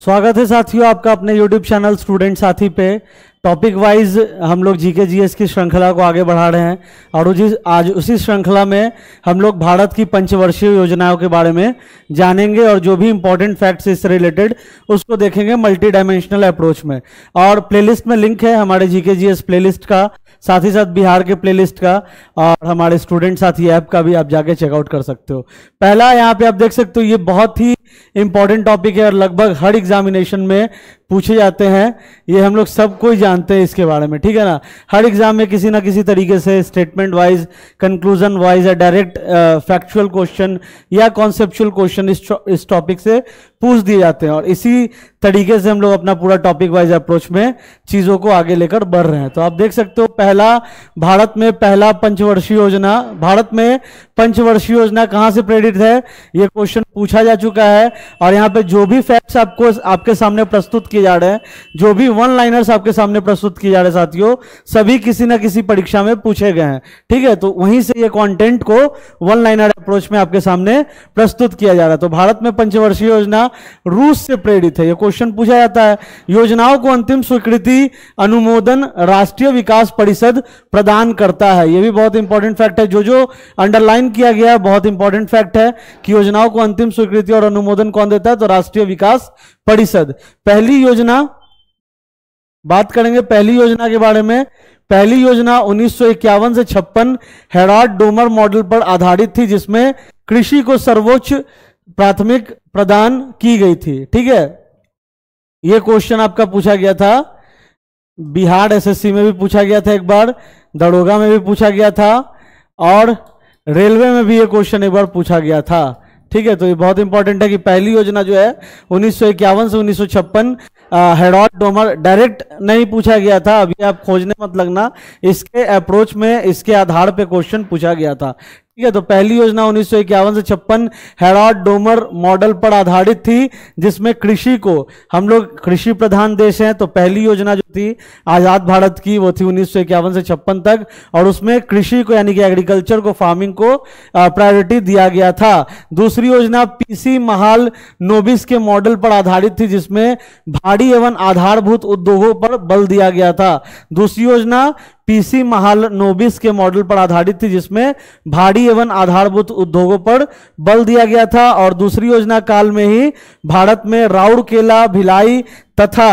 स्वागत है साथियों आपका अपने YouTube चैनल स्टूडेंट साथी पे। टॉपिक वाइज हम लोग जीके जीएस की श्रृंखला को आगे बढ़ा रहे हैं और आज उसी श्रृंखला में हम लोग भारत की पंचवर्षीय योजनाओं के बारे में जानेंगे और जो भी इंपॉर्टेंट फैक्ट्स इससे रिलेटेड उसको देखेंगे मल्टी डायमेंशनल अप्रोच में। और प्लेलिस्ट में लिंक है हमारे जीके जीएस प्लेलिस्ट का, साथ ही साथ बिहार के प्लेलिस्ट का और हमारे स्टूडेंट साथी ऐप का भी आप जाके चेकआउट कर सकते हो। पहला यहाँ पे आप देख सकते हो, ये बहुत ही इंपॉर्टेंट टॉपिक है और लगभग हर एग्जामिनेशन में पूछे जाते हैं। ये हम लोग सब कोई जानते हैं इसके बारे में, ठीक है ना। हर एग्जाम में किसी ना किसी तरीके से स्टेटमेंट वाइज, कंक्लूजन वाइज या डायरेक्ट फैक्चुअल क्वेश्चन या कॉन्सेप्चुअल क्वेश्चन इस टॉपिक से पूछ दिए जाते हैं और इसी तरीके से हम लोग अपना पूरा टॉपिक वाइज अप्रोच में चीज़ों को आगे लेकर बढ़ रहे हैं। तो आप देख सकते हो, पहला भारत में पहला पंचवर्षीय योजना, भारत में पंचवर्षीय योजना कहाँ से प्रेरित है, ये क्वेश्चन पूछा जा चुका है। और यहाँ पे जो भी फैक्ट्स आपके सामने प्रस्तुत किए जा रहे हैं, जो भी वन लाइनर्स आपके सामने प्रस्तुत किए जा रहे हैं साथियों, सभी किसी ना किसी परीक्षा में पूछे गए हैं, ठीक है। तो वहीं से ये कंटेंट को वन लाइनर अप्रोच में आपके सामने प्रस्तुत किया जा रहा है। तो भारत में पंचवर्षीय योजना रूस से प्रेरित है, ये क्वेश्चन पूछा जाता है। योजनाओं को अंतिम स्वीकृति अनुमोदन राष्ट्रीय विकास परिषद प्रदान करता है, ये भी बहुत इंपॉर्टेंट फैक्ट है। जो अंडरलाइन किया गया है बहुत इंपॉर्टेंट फैक्ट है कि योजनाओं को अंतिम स्वीकृति और अनुमोदन कौन देता है, तो राष्ट्रीय विकास परिषद। पहली योजना, बात करेंगे पहली योजना के बारे में। पहली योजना 1951 से 56 हेराल्ड डोमर मॉडल पर आधारित थी, जिसमें कृषि को सर्वोच्च प्राथमिक प्रदान की गई थी, ठीक है। यह क्वेश्चन आपका पूछा गया था, बिहार एसएससी में भी पूछा गया था एक बार, दरोगा में भी पूछा गया था और रेलवे में भी ये क्वेश्चन एक बार पूछा गया था, ठीक है। तो ये बहुत इंपॉर्टेंट है कि पहली योजना जो है 1951 से 1956 हेराल्ड डोमर, डायरेक्ट नहीं पूछा गया था, अभी आप खोजने मत लगना, इसके अप्रोच में इसके आधार पे क्वेश्चन पूछा गया था, ठीक है। तो पहली योजना 1951 से 56 हेराल्ड डोमर मॉडल पर आधारित थी, जिसमें कृषि को, हम लोग कृषि प्रधान देश हैं, तो पहली योजना जो थी आजाद भारत की वो थी 1951 से 56 तक, और उसमें कृषि को यानी कि एग्रीकल्चर को, फार्मिंग को प्रायोरिटी दिया गया था। दूसरी योजना पीसी महाल नोबिस के मॉडल पर आधारित थी, जिसमें भारी एवं आधारभूत उद्योगों पर बल दिया गया था। दूसरी योजना पीसी महालनोबिस के मॉडल पर आधारित थी, जिसमें भारी एवं आधारभूत उद्योगों पर बल दिया गया था। और दूसरी योजना काल में ही भारत में राउरकेला, भिलाई तथा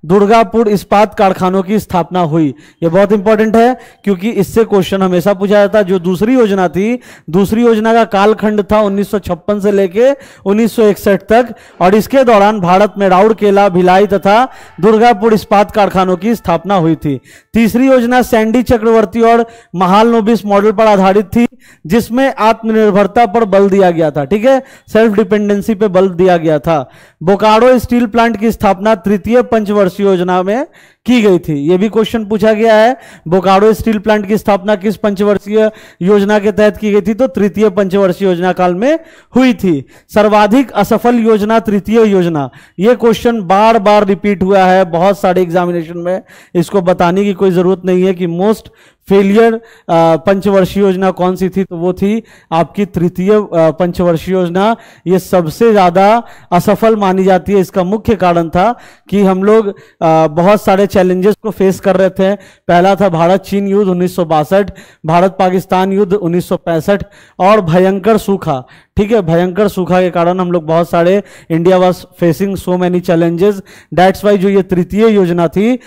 दुर्गापुर इस्पात कारखानों की स्थापना हुई। यह बहुत इंपॉर्टेंट है क्योंकि इससे क्वेश्चन हमेशा पूछा जाता है। जो दूसरी योजना थी, दूसरी योजना का कालखंड था 1956 से लेके 1961 तक, और इसके दौरान भारत में राउरकेला, भिलाई तथा दुर्गापुर इस्पात कारखानों की स्थापना हुई थी। तीसरी योजना सैंडी चक्रवर्ती और महालनोबिस मॉडल पर आधारित थी, जिसमें आत्मनिर्भरता पर बल दिया गया था, ठीक है, सेल्फ डिपेंडेंसी पे बल दिया गया था। बोकारो स्टील प्लांट की स्थापना तृतीय पंचवर्षीय योजना में की गई थी, यह भी क्वेश्चन पूछा गया है। बोकारो स्टील प्लांट की स्थापना किस पंचवर्षीय योजना के तहत की गई थी, तो तृतीय पंचवर्षीय योजना काल में हुई थी। सर्वाधिक असफल योजना तृतीय योजना, यह क्वेश्चन बार बार रिपीट हुआ है बहुत सारे एग्जामिनेशन में, इसको बताने की कोई जरूरत नहीं है कि मोस्ट फेलियर पंचवर्षीय योजना कौन सी थी, तो वो थी आपकी तृतीय पंचवर्षीय योजना। ये सबसे ज्यादा असफल मानी जाती है। इसका मुख्य कारण था कि हम लोग बहुत सारे चैलेंजेस को फेस कर रहे थे। पहला था भारत चीन युद्ध 1962, भारत पाकिस्तान युद्ध 1965 और भयंकर सूखा, ठीक है। भयंकर सूखा के कारण हम लोग बहुत सारे, India was facing so many challenges, that's why जो ये तृतीय योजना थी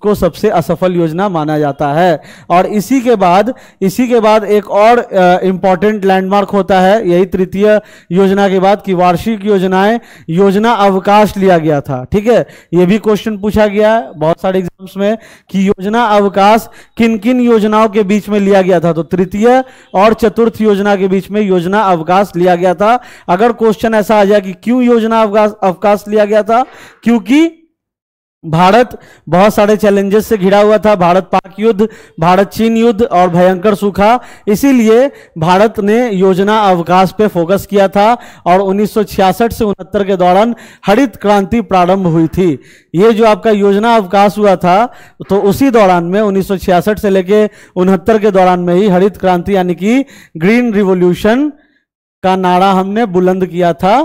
को सबसे असफल योजना माना जाता है। और इसी के बाद एक और इंपॉर्टेंट लैंडमार्क होता है यही तृतीय योजना के बाद कि वार्षिक योजनाएं, योजना अवकाश लिया गया था, ठीक है। यह भी क्वेश्चन पूछा गया है बहुत सारे एग्जाम्स में कि योजना अवकाश किन किन योजनाओं के बीच में लिया गया था, तो तृतीय और चतुर्थ योजना के बीच में योजना अवकाश लिया गया था। अगर क्वेश्चन ऐसा आ जाए कि क्यों योजना अवकाश लिया गया था, क्योंकि भारत बहुत सारे चैलेंजेस से घिरा हुआ था, भारत पाक युद्ध, भारत चीन युद्ध और भयंकर सूखा, इसीलिए भारत ने योजना अवकाश पे फोकस किया था। और 1966 से 69 के दौरान हरित क्रांति प्रारंभ हुई थी। ये जो आपका योजना अवकाश हुआ था, तो उसी दौरान में 1966 से लेके 69 के दौरान में ही हरित क्रांति यानी कि ग्रीन रिवॉल्यूशन का नारा हमने बुलंद किया था,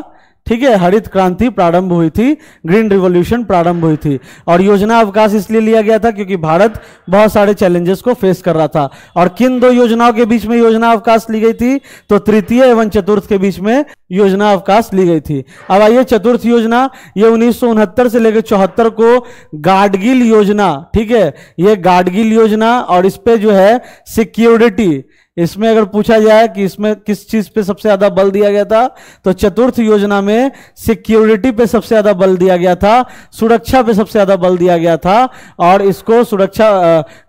ठीक है, हरित क्रांति प्रारंभ हुई थी, ग्रीन रिवॉल्यूशन प्रारंभ हुई थी। और योजना अवकाश इसलिए लिया गया था क्योंकि भारत बहुत सारे चैलेंजेस को फेस कर रहा था। और किन दो योजनाओं के बीच में योजना अवकाश ली गई थी? तो तृतीय एवं चतुर्थ के बीच में योजना अवकाश ली गई थी। अब आइए चतुर्थ योजना, ये 1969 से लेकर 74 को गाडगिल योजना, ठीक है, ये गाडगिल योजना, और इस पे जो है सिक्योरिटी, इसमें अगर पूछा जाए कि इसमें किस चीज पे सबसे ज्यादा बल दिया गया था, तो चतुर्थ योजना में सिक्योरिटी पे सबसे ज्यादा बल दिया गया था, सुरक्षा पे सबसे ज्यादा बल दिया गया था, और इसको सुरक्षा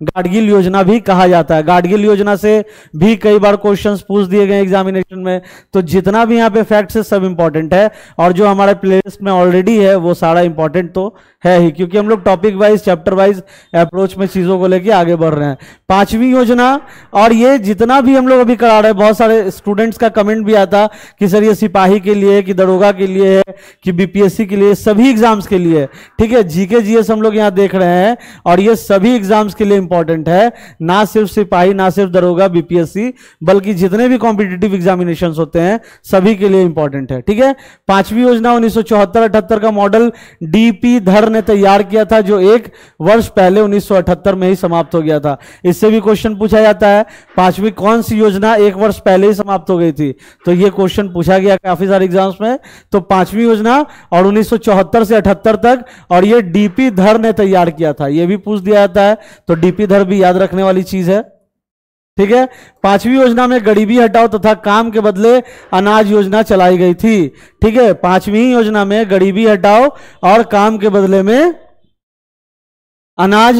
गाडगिल योजना भी कहा जाता है। गाडगिल योजना से भी कई बार क्वेश्चंस पूछ दिए गए एग्जामिनेशन में, तो जितना भी यहाँ पे फैक्ट्स है सब इंपॉर्टेंट है, और जो हमारे प्लेलिस्ट में ऑलरेडी है वो सारा इंपॉर्टेंट तो है ही, क्योंकि हम लोग topic wise chapter wise approach में चीजों को लेके आगे बढ़ रहे हैं। पांचवी योजना, और ये जितना भी हम लोग अभी करा रहे हैं, बहुत सारे स्टूडेंट्स का कमेंट भी आता कि सर ये सिपाही के लिए, कि दरोगा के लिए है, कि बीपीएससी के लिए, सभी एग्जाम्स के लिए, ठीक है, जीके जीएस हम लोग यहाँ देख रहे हैं, और ये सभी एग्जाम्स के लिए इंपॉर्टेंट है, ना सिर्फ सिपाही, ना सिर्फ दरोगा, बीपीएससी, बल्कि जितने भी कॉम्पिटिटिव एग्जामिनेशंस होते हैं सभी के लिए इंपॉर्टेंट है, ठीक है। पांचवी योजना 1974-78 का मॉडल डीपी धर ने तैयार किया था, जो एक वर्ष पहले 1978 में ही समाप्त हो गया था। इससे भी क्वेश्चन पूछा जाता है, पांचवी कौन सी योजना एक वर्ष पहले ही समाप्त हो गई थी, तो ये क्वेश्चन पूछा गया काफी सारे एग्जाम्स में। तो पांचवी योजना और 1974 से 78 तक, और ये डीपी धर ने तैयार किया था, ये भी पूछ दिया जाता है, तो डीपी धर भी याद रखने वाली चीज है, ठीक है। पांचवी योजना में गरीबी हटाओ तथा काम के बदले अनाज योजना चलाई गई थी, ठीक है। पांचवी योजना में गरीबी हटाओ और काम के बदले में अनाज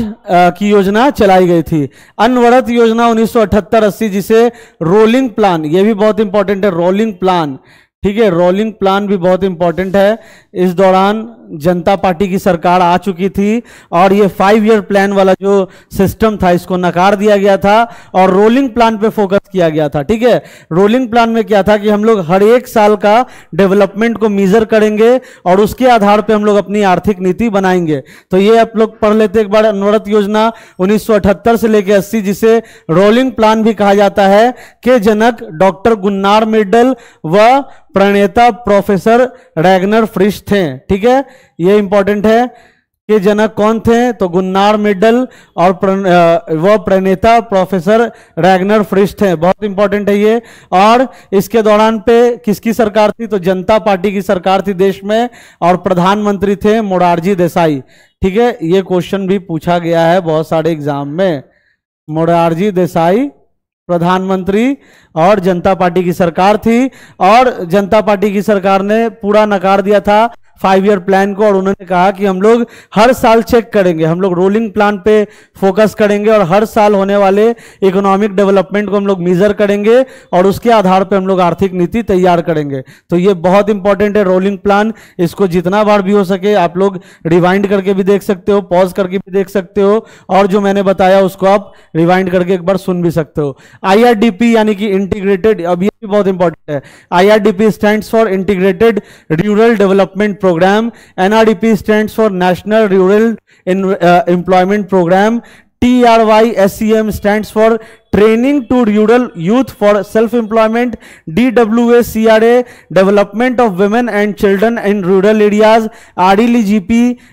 की योजना चलाई गई थी। अनवरत योजना 1978-80, जिसे रोलिंग प्लान, ये भी बहुत इंपॉर्टेंट है, रोलिंग प्लान, ठीक है, रोलिंग प्लान भी बहुत इंपॉर्टेंट है। इस दौरान जनता पार्टी की सरकार आ चुकी थी, और ये 5 ईयर प्लान वाला जो सिस्टम था इसको नकार दिया गया था, और रोलिंग प्लान पे फोकस किया गया था, ठीक है। रोलिंग प्लान में क्या था कि हम लोग हर एक साल का डेवलपमेंट को मीजर करेंगे, और उसके आधार पे हम लोग अपनी आर्थिक नीति बनाएंगे। तो ये आप लोग पढ़ लेते एक बार, अनवरत योजना 1978 से लेकर 80, जिसे रोलिंग प्लान भी कहा जाता है, के जनक डॉक्टर गुन्नार मिडल व प्रणेता प्रोफेसर रैगनर फ्रिश थे, ठीक है, ये इंपॉर्टेंट है। के जनक कौन थे? तो गुन्नार मिडल और वह प्रणेता प्रोफेसर रैगनर फ्रिश थे, बहुत इंपॉर्टेंट है ये। और इसके दौरान पे किसकी सरकार थी? तो जनता पार्टी की सरकार थी देश में, और प्रधानमंत्री थे मोरारजी देसाई, ठीक है। ये क्वेश्चन भी पूछा गया है बहुत सारे एग्जाम में, मोरारजी देसाई प्रधानमंत्री और जनता पार्टी की सरकार थी, और जनता पार्टी की सरकार ने पूरा नकार दिया था 5 ईयर प्लान को, और उन्होंने कहा कि हम लोग हर साल चेक करेंगे, हम लोग रोलिंग प्लान पे फोकस करेंगे, और हर साल होने वाले इकोनॉमिक डेवलपमेंट को हम लोग मीजर करेंगे, और उसके आधार पे हम लोग आर्थिक नीति तैयार करेंगे। तो ये बहुत इंपॉर्टेंट है रोलिंग प्लान, इसको जितना बार भी हो सके आप लोग रिवाइंड करके भी देख सकते हो, पॉज करके भी देख सकते हो, और जो मैंने बताया उसको आप रिवाइंड करके एक बार सुन भी सकते हो। IRDP यानी कि इंटीग्रेटेड, अब ये भी बहुत इंपॉर्टेंट है, IRDP stands for integrated rural development programme, NRDP stands for National Rural Employment Program, TRYSEM stands for Training to Rural Youth for Self-Employment, DWACRA Development of Women and Children in Rural Areas, RLGP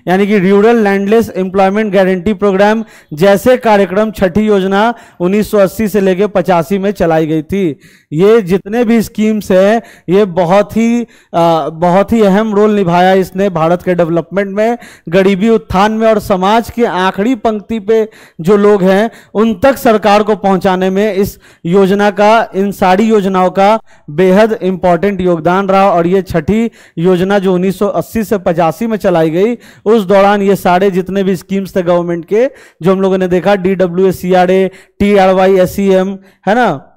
यानी कि Rural Landless Employment Guarantee Program जैसे कार्यक्रम छठी योजना 1980 से लेकर 85 में चलाई गई थी। ये जितने भी स्कीम्स हैं ये बहुत ही अहम रोल निभाया इसने भारत के डेवलपमेंट में, गरीबी उत्थान में, और समाज के आखिरी पंक्ति पे जो लोग हैं उन तक सरकार को पहुंचाने में इस योजना का, इन सारी योजनाओं का बेहद इंपॉर्टेंट योगदान रहा। और ये छठी योजना जो 1980 से 85 में चलाई गई, उस दौरान ये सारे जितने भी स्कीम्स थे गवर्नमेंट के, जो हम लोगों ने देखा, DWACRA, TRYSEM, है ना,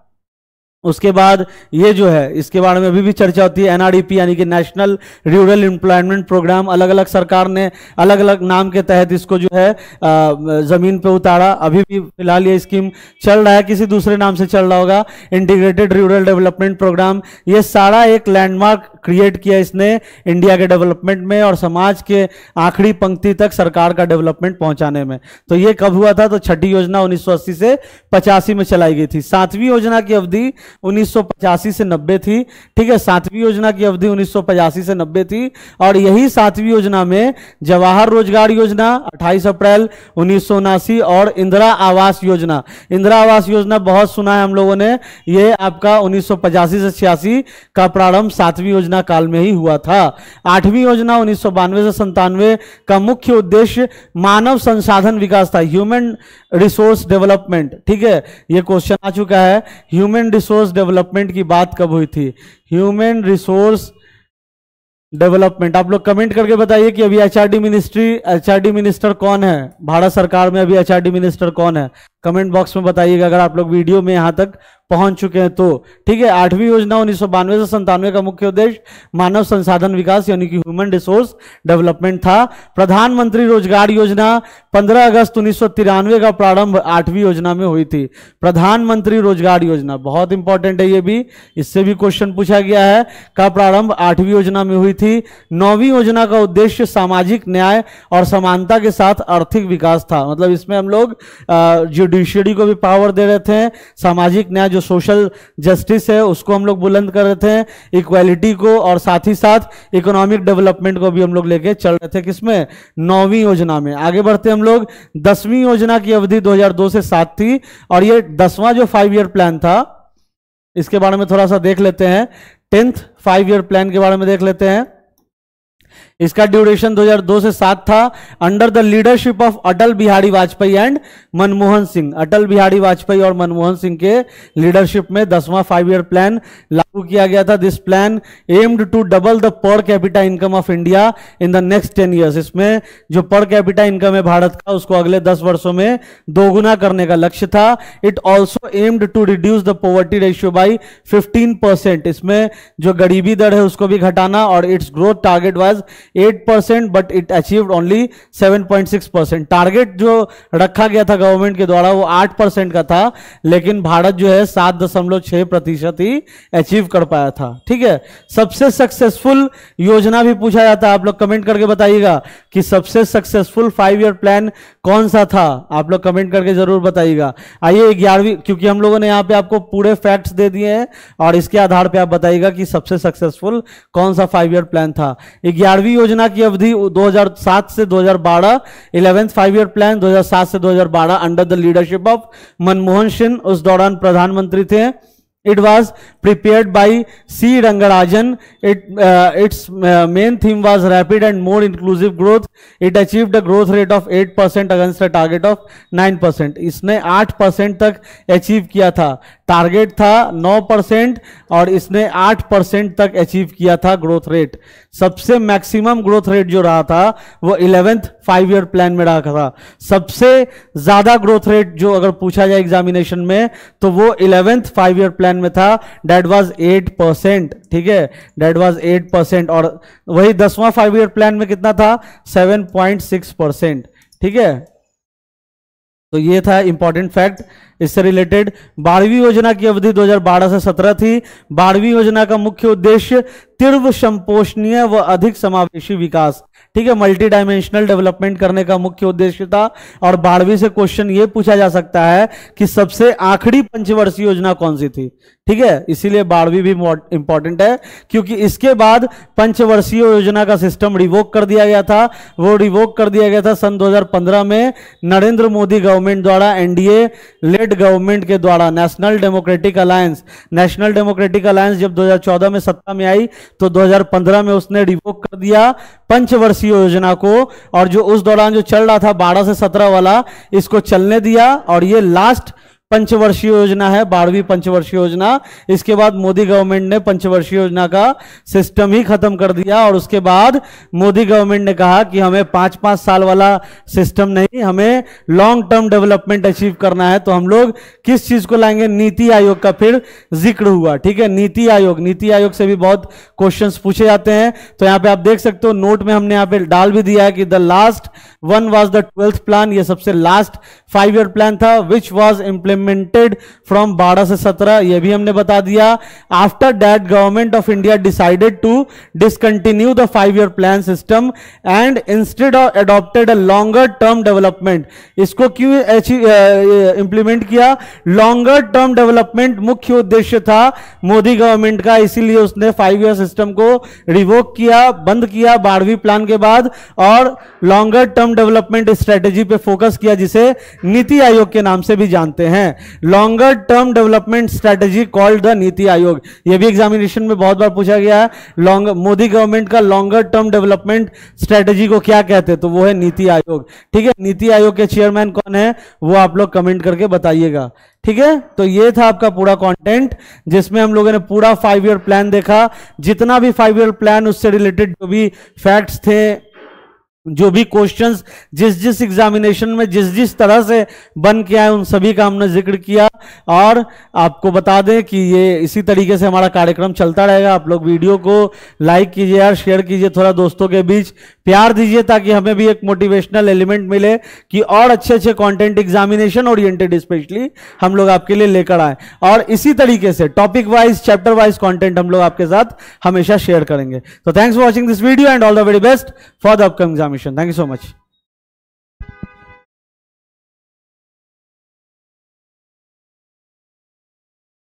उसके बाद ये जो है इसके बारे में अभी भी चर्चा होती है, NRDP यानी कि नेशनल रूरल एम्प्लॉयमेंट प्रोग्राम, अलग अलग सरकार ने अलग अलग नाम के तहत इसको जो है जमीन पे उतारा। अभी भी फिलहाल ये स्कीम चल रहा है, किसी दूसरे नाम से चल रहा होगा, इंटीग्रेटेड रूरल डेवलपमेंट प्रोग्राम। ये सारा एक लैंडमार्क क्रिएट किया इसने इंडिया के डेवलपमेंट में और समाज के आखिरी पंक्ति तक सरकार का डेवलपमेंट पहुंचाने में। तो ये कब हुआ था? तो छठी योजना 1980 से 85 में चलाई गई थी। 7वीं योजना की अवधि 1985 से 90 थी। ठीक है, 7वीं योजना की अवधि 1985 से 90 थी। और यही 7वीं योजना में जवाहर रोजगार योजना 28 अप्रैल 1979 और इंदिरा आवास योजना, इंदिरा आवास योजना बहुत सुना है हम लोगों ने, ये आपका 1985 से 86 का प्रारंभ 7वीं योजना काल में ही हुआ था। 8वीं योजना 1992 से 97 का मुख्य उद्देश्य मानव संसाधन विकास था, ह्यूमन रिसोर्स डेवलपमेंट। ठीक है, ये क्वेश्चन आ चुका है, ह्यूमन रिसोर्स डेवलपमेंट की बात कब हुई थी, ह्यूमन रिसोर्स डेवलपमेंट। आप लोग कमेंट करके बताइए कि अभी एचआरडी मिनिस्टर कौन है, भारत सरकार में अभी एचआरडी मिनिस्टर कौन है, कमेंट बॉक्स में बताइएगा अगर आप लोग वीडियो में यहां तक पहुंच चुके हैं तो। ठीक है, 8वीं योजना 1992 से 97 का मुख्य उद्देश्य मानव संसाधन विकास यानी कि ह्यूमन रिसोर्स डेवलपमेंट था। प्रधानमंत्री रोजगार योजना 15 अगस्त 1993 का प्रारंभ 8वीं योजना में हुई थी। प्रधानमंत्री रोजगार योजना बहुत इंपॉर्टेंट है, ये भी, इससे भी क्वेश्चन पूछा गया है, का प्रारंभ 8वीं योजना में हुई थी। 9वीं योजना का उद्देश्य सामाजिक न्याय और समानता के साथ आर्थिक विकास था। मतलब इसमें हम लोग जुडिशरी को भी पावर दे रहे थे, सामाजिक न्याय जो सोशल जस्टिस है उसको हम लोग बुलंद कर रहे थे, इक्वालिटी को, और साथ ही साथ इकोनॉमिक डेवलपमेंट को भी हम लोग लेके चल रहे थे। किसमें, 9वीं योजना में। आगे बढ़ते हम लोग, 10वीं योजना की अवधि 2002 से 7 थी और ये 10वां जो 5 ईयर प्लान था इसके बारे में थोड़ा सा देख लेते हैं। 10th 5 ईयर प्लान के बारे में देख लेते हैं। इसका ड्यूरेशन 2002 से 7 था, under the leadership of Atal Bihari Vajpayee and Manmohan Singh. Atal Bihari Vajpayee और मनमोहन सिंह के लीडरशिप में 10वां 5 ईयर प्लान लागू किया गया था। This plan aimed to double the per capita income of India in the next 10 years. इसमें जो पर कैपिटा इनकम है भारत का उसको अगले 10 वर्षों में दोगुना करने का लक्ष्य था। It also aimed to reduce the poverty ratio by 15%। इसमें जो गरीबी दर है उसको भी घटाना, और it's growth target was 8% but it achieved only 7.6%। Target जो रखा गया था गवर्नमेंट के द्वारा वो 8% का था, लेकिन भारत जो है 7.6% ही अचीव कर पाया था। ठीक है, सबसे सक्सेसफुल योजना भी पूछा जाता है, आप लोग कमेंट करके बताइएगा कि सबसे सक्सेसफुल 5 ईयर प्लान कौन सा था, आप लोग कमेंट करके जरूर बताइएगा। आइए 11वीं, क्योंकि हम लोगों ने यहाँ पे आपको पूरे फैक्ट्स दे दिए हैं और इसके आधार पे आप बताइएगा कि सबसे सक्सेसफुल कौन सा 5 ईयर प्लान था। 11वीं योजना की अवधि 2007 से 2012, 11th 5 ईयर प्लान 2007 से 2012 under the leadership of Manmohan Singh, उस दौरान प्रधानमंत्री थे। It was prepared by C. Rangarajan. Its main theme was rapid and more inclusive growth. It achieved a growth rate of 8% against a target of 9%. इसने 8% तक achieve किया था, target था 9% और इसने 8% तक अचीव किया था ग्रोथ रेट। सबसे मैक्सिमम ग्रोथ रेट जो रहा था वो 11th 5 ईयर प्लान में रहा था। सबसे ज्यादा ग्रोथ रेट जो अगर पूछा जाए एग्जामिनेशन में तो वो 11th 5 ईयर प्लान में था, डेट वाज 8%। ठीक है, डेट वाज 8%। और वही 10वां 5 ईयर प्लान में कितना था, 7.6%। ठीक है, तो ये था इंपॉर्टेंट फैक्ट इससे रिलेटेड। 12वीं योजना की अवधि 2012 से 17 थी। 12वीं योजना का मुख्य उद्देश्य तीव्र संपोषणीय व अधिक समावेशी विकास, ठीक है, मल्टी डायमेंशनल डेवलपमेंट करने का मुख्य उद्देश्य था। और 12वीं से क्वेश्चन ये पूछा जा सकता है कि सबसे आखिरी पंचवर्षीय योजना कौन सी थी। ठीक है, इसीलिए 12वीं भी इंपॉर्टेंट है क्योंकि इसके बाद पंचवर्षीय योजना का सिस्टम रिवोक कर दिया गया था। वो रिवोक कर दिया गया था सन 2015 में नरेंद्र मोदी गवर्नमेंट द्वारा, एनडीए लेड गवर्नमेंट के द्वारा। नेशनल डेमोक्रेटिक अलायंस जब 2014 में सत्ता में आई तो 2015 में उसने रिवोक कर दिया पंचवर्षीय योजना को, और जो उस दौरान जो चल रहा था 12 से 17 वाला, इसको चलने दिया। और ये लास्ट पंचवर्षीय योजना है, 12वीं पंचवर्षीय योजना। इसके बाद मोदी गवर्नमेंट ने पंचवर्षीय योजना का सिस्टम ही खत्म कर दिया और उसके बाद मोदी गवर्नमेंट ने कहा कि हमें 5-5 साल वाला सिस्टम नहीं, हमें लॉन्ग टर्म डेवलपमेंट अचीव करना है। तो हम लोग किस चीज को लाएंगे, नीति आयोग का फिर जिक्र हुआ। ठीक है, नीति आयोग से भी बहुत क्वेश्चंस पूछे जाते हैं। तो यहां पे आप देख सकते हो, नोट में हमने यहां पे डाल भी दिया है कि the last one was the 12th plan, ये सबसे लास्ट 5 ईयर प्लान था, which was implemented implemented from 12 से 17, ये भी हमने बता दिया। After that government of India decided to discontinue the 5-year plan system and instead of adopted a longer term development. इसको क्यों इंप्लीमेंट किया? लॉन्गर टर्म डेवलपमेंट मुख्य उद्देश्य था मोदी गवर्नमेंट का, इसीलिए उसने 5-year सिस्टम को रिवोक किया, बंद किया 12वीं प्लान के बाद, और लॉन्गर टर्म डेवलपमेंट स्ट्रेटेजी पे फोकस किया, जिसे नीति आयोग के नाम से भी जानते हैं। Longer term development strategy called the NITI Aayog. यह भी एग्जामिनेशन में बहुत बार पूछा गया है। मोदी गवर्नमेंट का लॉन्गर टर्म डेवलपमेंट स्ट्रेटेजी को क्या कहते हैं? तो वो है नीति आयोग। ठीक है, नीति आयोग के चेयरमैन कौन है वो आप लोग कमेंट करके बताइएगा। ठीक है, तो ये था आपका पूरा कंटेंट, जिसमें हम लोगों ने पूरा 5-year प्लान देखा। जितना भी 5-year प्लान, उससे रिलेटेड जो भी फैक्ट्स थे, जो भी क्वेश्चंस जिस जिस एग्जामिनेशन में जिस जिस तरह से बन के आए, उन सभी का हमने जिक्र किया। और आपको बता दें कि ये इसी तरीके से हमारा कार्यक्रम चलता रहेगा। आप लोग वीडियो को लाइक कीजिए यार, शेयर कीजिए, थोड़ा दोस्तों के बीच प्यार दीजिए, ताकि हमें भी एक मोटिवेशनल एलिमेंट मिले कि और अच्छे अच्छे कंटेंट एग्जामिनेशन ओरिएंटेड स्पेशली हम लोग आपके लिए लेकर आए। और इसी तरीके से topic wise, chapter wise content हम लोग आपके साथ हमेशा शेयर करेंगे। तो thanks for watching this video and all the very best for the upcoming examination. Thank you so much.